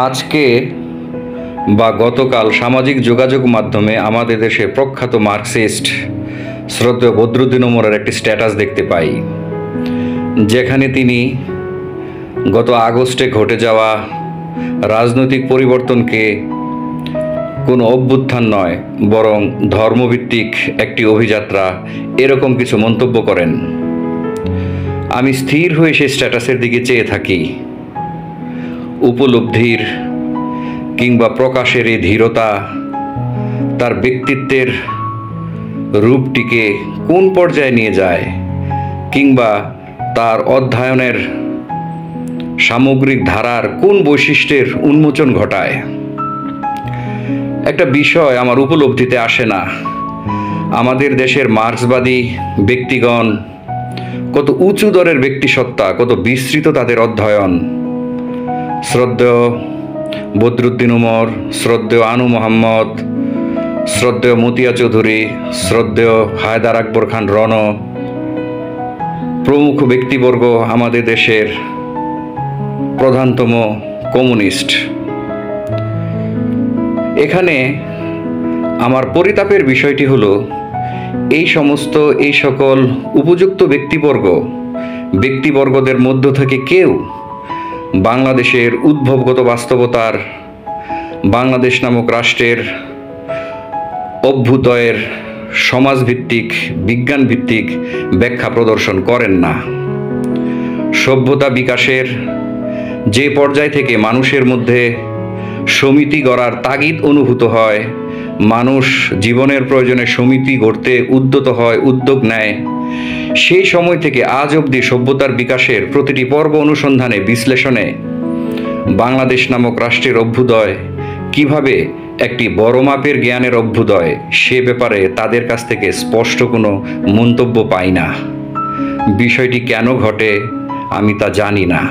আজকে বা গতকাল সামাজিক যোগাযোগ মাধ্যমে আমাদের দেশের প্রখ্যাত মার্কসিস্ট শ্রদ্ধেয় বদরুদ্দিন উমরের একটি স্ট্যাটাস দেখতে পাই, যেখানে তিনি গত আগস্টে ঘটে যাওয়া রাজনৈতিক পরিবর্তনকে কোনো অভ্যুত্থান নয় বরং ধর্মভিত্তিক একটি অভিযাত্রা এরকম কিছু মন্তব্য করেন। আমি স্থির হয়ে সেই স্ট্যাটাসের দিকে চেয়ে থাকি। উপলব্ধির কিংবা প্রকাশের এই ধীরতা তার ব্যক্তিত্বের রূপটিকে কোন পর্যায়ে নিয়ে যায়, কিংবা তার অধ্যয়নের সামগ্রিক ধারার কোন বৈশিষ্ট্যের উন্মোচন ঘটায়। একটা বিষয় আমার উপলব্ধিতে আসে না। আমাদের দেশের মার্ক্সবাদী ব্যক্তিগণ কত উঁচু দরের ব্যক্তিসত্তা, কত বিস্তৃত তাদের অধ্যয়ন। শ্রদ্ধেয় বদরুদ্দিন উমর, শ্রদ্ধেয় আনু মোহাম্মদ, শ্রদ্ধেয় মতিয়া চৌধুরী, শ্রদ্ধেয় হায়দার আকবর খান রণ প্রমুখ ব্যক্তিবর্গ আমাদের দেশের প্রধানতম কমিউনিস্ট। এখানে আমার পরিতাপের বিষয়টি হলো এই সকল উপযুক্ত ব্যক্তিবর্গদের মধ্য থেকে কেউ বাংলাদেশের উদ্ভবগত বাস্তবতার, বাংলাদেশ নামক রাষ্ট্রের অভ্যুদয়ের সমাজভিত্তিক, বিজ্ঞানভিত্তিক ব্যাখ্যা প্রদর্শন করেন না। সভ্যতা বিকাশের যে পর্যায় থেকে মানুষের মধ্যে সমিতি গড়ার তাগিদ অনুভূত হয়, মানুষ জীবনের প্রয়োজনে সমিতি গড়তে উদ্যত হয়, উদ্যোগ নেয়, সেই সময় থেকে আজ অবধি সভ্যতার বিকাশের প্রতিটি পর্ব অনুসন্ধানে, বিশ্লেষণে বাংলাদেশ নামক রাষ্ট্রের অভ্যুদয় কিভাবে একটি বড় মাপের জ্ঞানের অভ্যুদয়, সে ব্যাপারে তাদের কাছ থেকে স্পষ্ট কোনো মন্তব্য পাই না। বিষয়টি কেন ঘটে আমি তা জানি না।